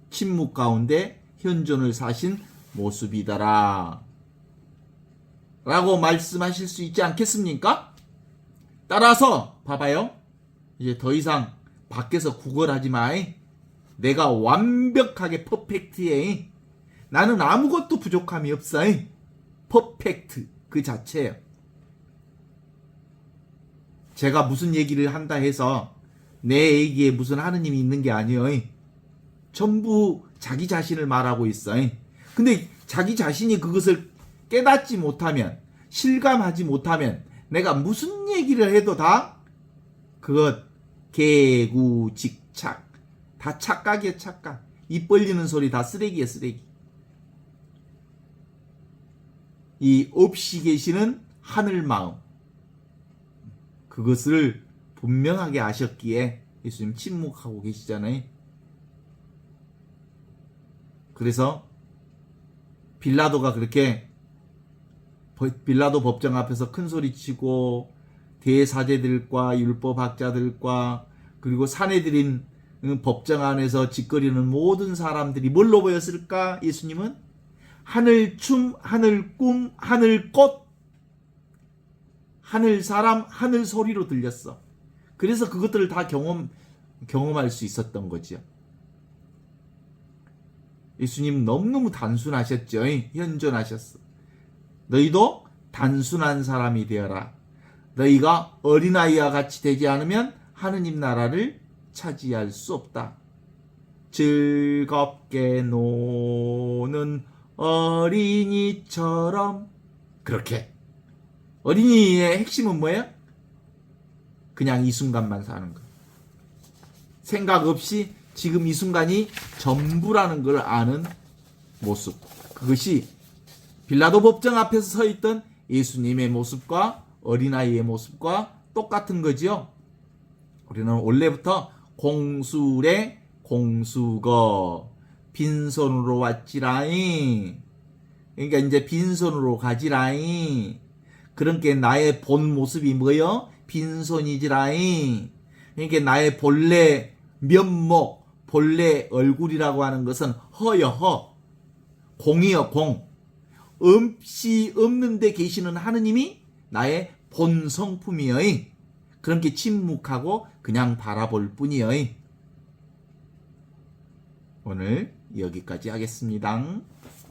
Speaker 2: 침묵 가운데 현존을 사신 모습이더라 라고 말씀하실 수 있지 않겠습니까? 따라서 봐봐요. 이제 더 이상 밖에서 구걸하지 마. 내가 완벽하게 퍼펙트해. 나는 아무것도 부족함이 없어. 퍼펙트 그 자체예요. 제가 무슨 얘기를 한다 해서 내 얘기에 무슨 하느님이 있는 게 아니에요. 전부 자기 자신을 말하고 있어. 근데 자기 자신이 그것을 깨닫지 못하면, 실감하지 못하면 내가 무슨 얘기를 해도 다 그것 개구직착, 다 착각이야. 착각. 입 벌리는 소리 다 쓰레기야. 쓰레기. 이 없이 계시는 하늘 마음, 그것을 분명하게 아셨기에 예수님 침묵하고 계시잖아요. 그래서 빌라도가 그렇게 빌라도 법정 앞에서 큰 소리치고 대사제들과 율법학자들과 그리고 사내들인 법정 안에서 짓거리는 모든 사람들이 뭘로 보였을까? 예수님은 하늘춤, 하늘꿈, 하늘꽃, 하늘사람, 하늘소리로 들렸어. 그래서 그것들을 다 경험할 수 있었던 거죠. 예수님 너무너무 단순하셨죠. 현존하셨어. 너희도 단순한 사람이 되어라. 너희가 어린아이와 같이 되지 않으면 하느님 나라를 차지할 수 없다. 즐겁게 노는 어린이처럼. 그렇게. 어린이의 핵심은 뭐예요? 그냥 이 순간만 사는 거. 생각 없이 지금 이 순간이 전부라는 걸 아는 모습. 그것이 빌라도 법정 앞에서 서 있던 예수님의 모습과 어린아이의 모습과 똑같은 거지요. 우리는 원래부터 공수래 공수거 빈손으로 왔지라잉. 그러니까 이제 빈손으로 가지라잉. 그러니까 나의 본 모습이 뭐요? 빈손이지라잉. 그러니까 나의 본래 면목, 본래 얼굴이라고 하는 것은 허여 허. 공이여 공. 없이 없는 데 계시는 하느님이 나의 본 성품이여이. 그렇게 침묵하고 그냥 바라볼 뿐이여이. 오늘 여기까지 하겠습니다.